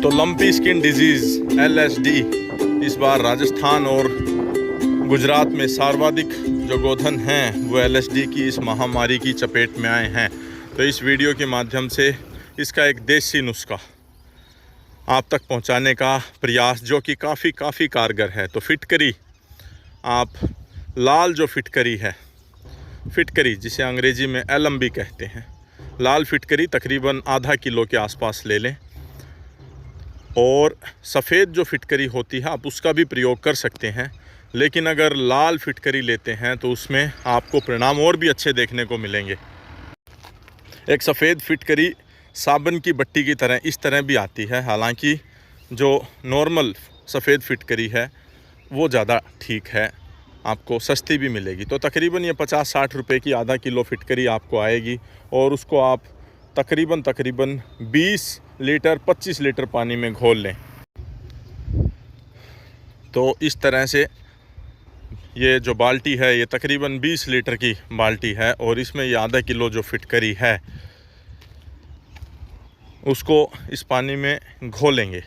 तो lumpy skin disease LSD इस बार राजस्थान और गुजरात में सर्वाधिक जो गोधन हैं वो LSD की इस महामारी की चपेट में आए हैं। तो इस वीडियो के माध्यम से इसका एक देसी नुस्खा आप तक पहुंचाने का प्रयास जो कि काफ़ी कारगर है। तो फिटकरी, आप लाल जो फिटकरी है, फिटकरी जिसे अंग्रेज़ी में एलम भी कहते हैं, लाल फिटकरी तकरीबन आधा किलो के आसपास ले लें। और सफ़ेद जो फिटकरी होती है आप उसका भी प्रयोग कर सकते हैं, लेकिन अगर लाल फिटकरी लेते हैं तो उसमें आपको परिणाम और भी अच्छे देखने को मिलेंगे। एक सफ़ेद फिटकरी साबुन की बट्टी की तरह इस तरह भी आती है, हालांकि जो नॉर्मल सफ़ेद फिटकरी है वो ज़्यादा ठीक है, आपको सस्ती भी मिलेगी। तो तकरीबन ये 50-60 रुपए की आधा किलो फिटकरी आपको आएगी और उसको आप तकरीबन 20 लीटर 25 लीटर पानी में घोल लें। तो इस तरह से ये जो बाल्टी है ये तकरीबन 20 लीटर की बाल्टी है और इसमें ये आधा किलो जो फिटकरी है उसको इस पानी में घोलेंगे।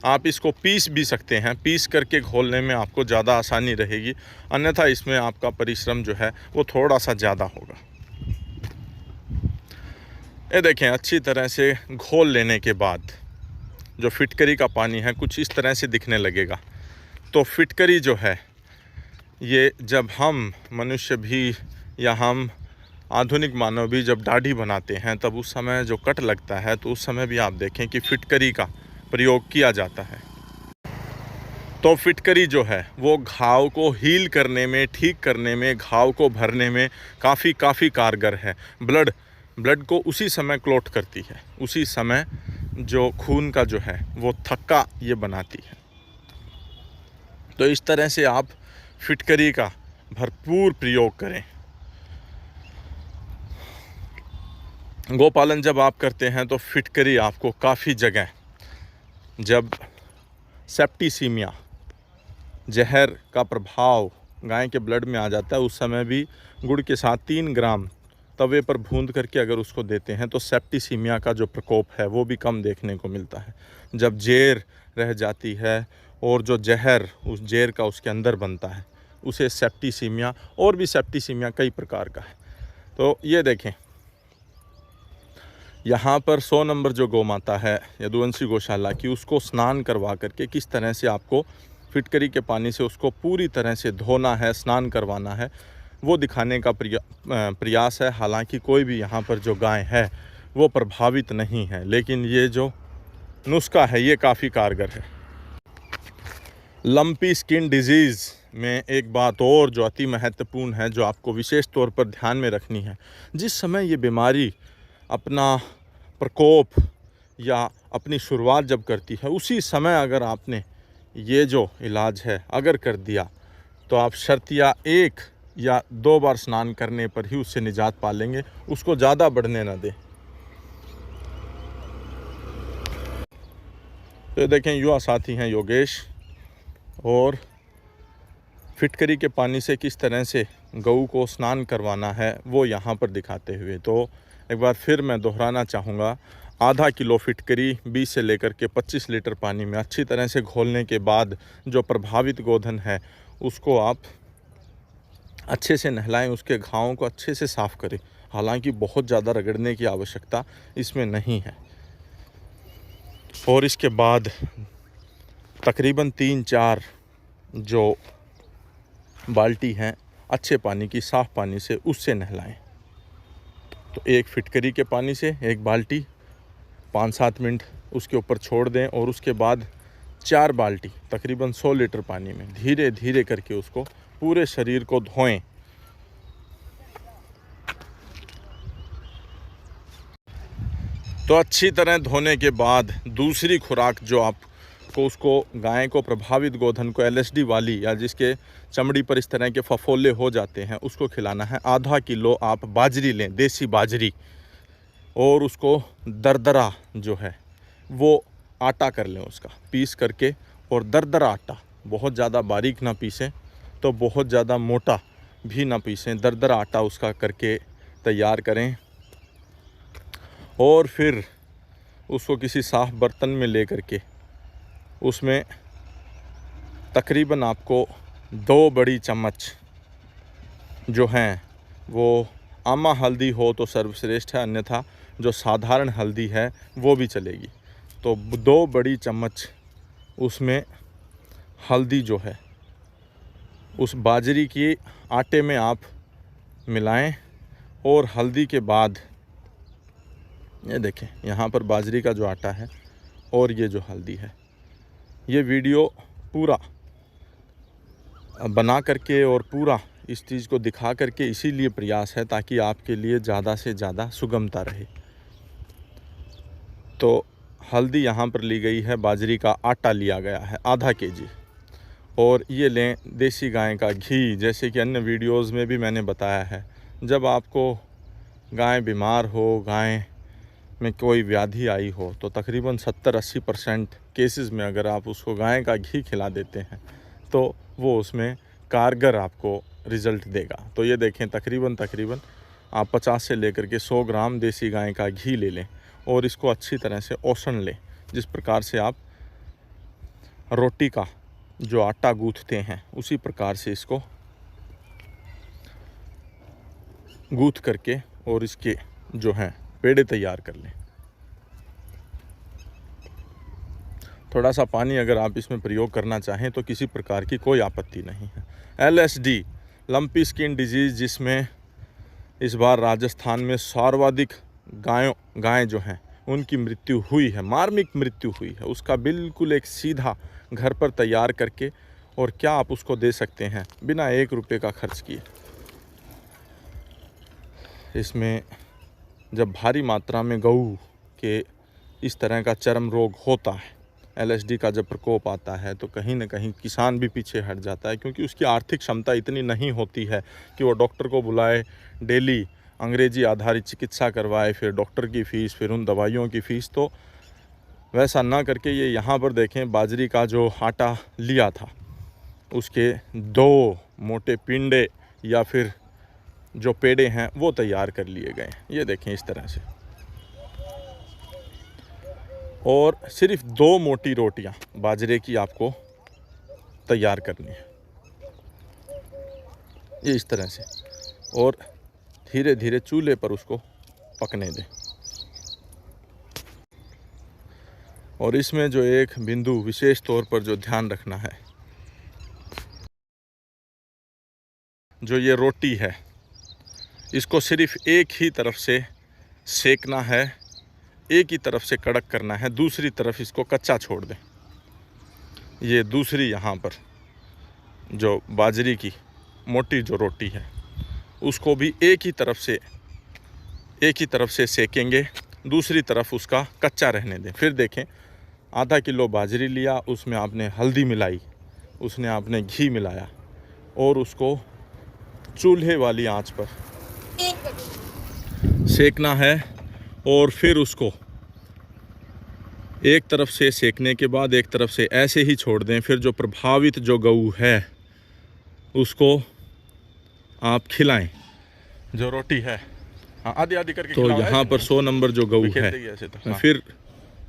आप इसको पीस भी सकते हैं, पीस करके घोलने में आपको ज़्यादा आसानी रहेगी, अन्यथा इसमें आपका परिश्रम जो है वो थोड़ा सा ज़्यादा होगा। ये देखें, अच्छी तरह से घोल लेने के बाद जो फिटकरी का पानी है कुछ इस तरह से दिखने लगेगा। तो फिटकरी जो है ये जब हम मनुष्य भी या हम आधुनिक मानव भी जब दाढ़ी बनाते हैं तब उस समय जो कट लगता है तो उस समय भी आप देखें कि फिटकरी का प्रयोग किया जाता है। तो फिटकरी जो है वो घाव को हील करने में, ठीक करने में, घाव को भरने में काफ़ी कारगर है। ब्लड को उसी समय क्लॉट करती है, उसी समय जो खून का जो है वो थक्का ये बनाती है। तो इस तरह से आप फिटकरी का भरपूर प्रयोग करें। गोपालन जब आप करते हैं तो फिटकरी आपको काफ़ी जगह, जब सेप्टिसीमिया जहर का प्रभाव गाय के ब्लड में आ जाता है उस समय भी गुड़ के साथ 3 ग्राम तवे पर भूंद करके अगर उसको देते हैं तो सेप्टिसीमिया का जो प्रकोप है वो भी कम देखने को मिलता है। जब जेर रह जाती है और जो जहर उस जेर का उसके अंदर बनता है उसे सेप्टिसीमिया, और भी सेप्टिसीमिया कई प्रकार का है। तो ये देखें, यहाँ पर 100 नंबर जो गौ माता है यदुवंशी गौशाला की, उसको स्नान करवा करके किस तरह से आपको फिटकरी के पानी से उसको पूरी तरह से धोना है, स्नान करवाना है, वो दिखाने का प्रयास है। हालांकि कोई भी यहाँ पर जो गाय है वो प्रभावित नहीं है, लेकिन ये जो नुस्खा है ये काफ़ी कारगर है। लंपी स्किन डिजीज़ में एक बात और जो अति महत्वपूर्ण है, जो आपको विशेष तौर पर ध्यान में रखनी है, जिस समय ये बीमारी अपना प्रकोप या अपनी शुरुआत जब करती है उसी समय अगर आपने ये जो इलाज है अगर कर दिया तो आप शर्तिया 1 या 2 बार स्नान करने पर ही उससे निजात पा लेंगे, उसको ज़्यादा बढ़ने ना दें। तो देखें, युवा साथी हैं योगेश, और फिटकरी के पानी से किस तरह से गऊ को स्नान करवाना है वो यहाँ पर दिखाते हुए। तो एक बार फिर मैं दोहराना चाहूँगा, आधा किलो फिटकरी 20 से लेकर के 25 लीटर पानी में अच्छी तरह से घोलने के बाद जो प्रभावित गोधन है उसको आप अच्छे से नहलाएं, उसके घावों को अच्छे से साफ़ करें। हालांकि बहुत ज़्यादा रगड़ने की आवश्यकता इसमें नहीं है। और इसके बाद तकरीबन 3-4 जो बाल्टी हैं अच्छे पानी की, साफ़ पानी से उससे नहलाएं। तो एक फिटकरी के पानी से एक बाल्टी 5-7 मिनट उसके ऊपर छोड़ दें और उसके बाद 4 बाल्टी तकरीबन 100 लीटर पानी में धीरे धीरे करके उसको पूरे शरीर को धोएं। तो अच्छी तरह धोने के बाद दूसरी खुराक जो आपको उसको गाय को, प्रभावित गोधन को LSD वाली या जिसके चमड़ी पर इस तरह के फफोले हो जाते हैं उसको खिलाना है। आधा किलो आप बाजरी लें, देसी बाजरी, और उसको दरदरा जो है वो आटा कर लें, उसका पीस करके, और दरदरा आटा, बहुत ज़्यादा बारीक ना पीसें तो बहुत ज़्यादा मोटा भी ना पीसें, दरदरा आटा उसका करके तैयार करें। और फिर उसको किसी साफ़ बर्तन में ले करके उसमें तकरीबन आपको 2 बड़ी चम्मच जो हैं वो आमा हल्दी हो तो सर्वश्रेष्ठ है, अन्यथा जो साधारण हल्दी है वो भी चलेगी। तो 2 बड़ी चम्मच उसमें हल्दी जो है उस बाजरी के आटे में आप मिलाएं, और हल्दी के बाद ये देखें यहाँ पर बाजरी का जो आटा है और ये जो हल्दी है, ये वीडियो पूरा बना करके और पूरा इस चीज़ को दिखा करके इसीलिए प्रयास है ताकि आपके लिए ज़्यादा से ज़्यादा सुगमता रहे। तो हल्दी यहाँ पर ली गई है, बाजरी का आटा लिया गया है आधा kg, और ये लें देसी गाय का घी। जैसे कि अन्य वीडियोस में भी मैंने बताया है, जब आपको गाय बीमार हो, गाय में कोई व्याधि आई हो, तो तकरीबन 70-80% केसेस में अगर आप उसको गाय का घी खिला देते हैं तो वो उसमें कारगर आपको रिज़ल्ट देगा। तो ये देखें तकरीबन आप 50 से लेकर के 100 ग्राम देसी गाय का घी ले लें और इसको अच्छी तरह से औसन लें। जिस प्रकार से आप रोटी का जो आटा गूँथते हैं उसी प्रकार से इसको गूँथ करके और इसके जो हैं पेड़े तैयार कर लें। थोड़ा सा पानी अगर आप इसमें प्रयोग करना चाहें तो किसी प्रकार की कोई आपत्ति नहीं है। LSD लंपी स्किन डिजीज़, जिसमें इस बार राजस्थान में सर्वाधिक गायें जो हैं उनकी मृत्यु हुई है, मार्मिक मृत्यु हुई है, उसका बिल्कुल एक सीधा घर पर तैयार करके, और क्या आप उसको दे सकते हैं बिना 1 रुपये का खर्च किए। इसमें जब भारी मात्रा में गऊ के इस तरह का चर्म रोग होता है, LSD का जब प्रकोप आता है, तो कहीं ना कहीं किसान भी पीछे हट जाता है, क्योंकि उसकी आर्थिक क्षमता इतनी नहीं होती है कि वो डॉक्टर को बुलाए, डेली अंग्रेजी आधारित चिकित्सा करवाए, फिर डॉक्टर की फ़ीस, फिर उन दवाइयों की फ़ीस। तो वैसा ना करके ये यहाँ पर देखें बाजरी का जो आटा लिया था उसके 2 मोटे पिंडे या फिर जो पेड़े हैं वो तैयार कर लिए गए। ये देखें इस तरह से, और सिर्फ 2 मोटी रोटियां बाजरे की आपको तैयार करनी है, ये इस तरह से, और धीरे धीरे चूल्हे पर उसको पकने दें। और इसमें जो एक बिंदु विशेष तौर पर जो ध्यान रखना है, जो ये रोटी है इसको सिर्फ एक ही तरफ से सेकना है, एक ही तरफ से कड़क करना है, दूसरी तरफ इसको कच्चा छोड़ दें। ये दूसरी यहाँ पर जो बाजरी की मोटी जो रोटी है उसको भी एक ही तरफ से सेकेंगे, दूसरी तरफ उसका कच्चा रहने दें। फिर देखें आधा किलो बाजरी लिया, उसमें आपने हल्दी मिलाई, उसने आपने घी मिलाया, और उसको चूल्हे वाली आंच पर सेकना है, और फिर उसको एक तरफ से सेकने के बाद एक तरफ से ऐसे ही छोड़ दें। फिर जो प्रभावित जो गऊ है उसको आप खिलाएं, जो रोटी है आधी आधी करके। तो यहाँ पर 100 नंबर जो गऊ है, मैं फिर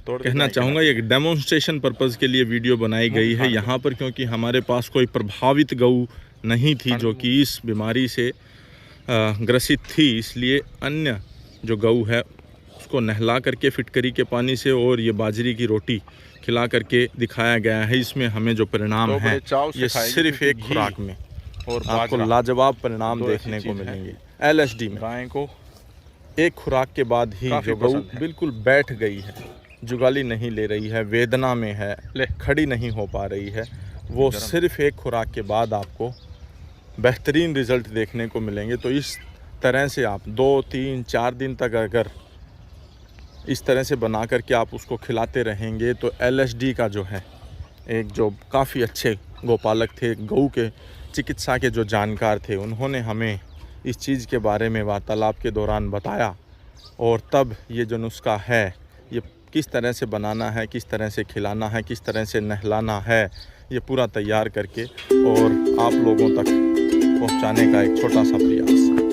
कहना चाहूँगा ये डेमोन्स्ट्रेशन पर्पज़ के लिए वीडियो बनाई गई है यहाँ पर, क्योंकि हमारे पास कोई प्रभावित गऊ नहीं थी जो कि इस बीमारी से ग्रसित थी, इसलिए अन्य जो गऊ है उसको नहला करके फिटकरी के पानी से और ये बाजरी की रोटी खिला करके दिखाया गया है। इसमें हमें जो परिणाम है ये सिर्फ एक खुराक में और आपको लाजवाब परिणाम देखने को मिलेंगे। LSD में गाय को एक खुराक के बाद ही जो गऊ बिल्कुल बैठ गई है, जुगाली नहीं ले रही है, वेदना में है, खड़ी नहीं हो पा रही है, वो सिर्फ एक खुराक के बाद आपको बेहतरीन रिज़ल्ट देखने को मिलेंगे। तो इस तरह से आप 2, 3, 4 दिन तक अगर इस तरह से बना कर के आप उसको खिलाते रहेंगे तो LSD का जो है, एक जो काफ़ी अच्छे गौपालक थे, गऊ के चिकित्सा के जो जानकार थे, उन्होंने हमें इस चीज़ के बारे में वार्तालाप के दौरान बताया, और तब ये जो नुस्खा है ये किस तरह से बनाना है, किस तरह से खिलाना है, किस तरह से नहलाना है, ये पूरा तैयार करके और आप लोगों तक पहुंचाने का एक छोटा सा प्रयास।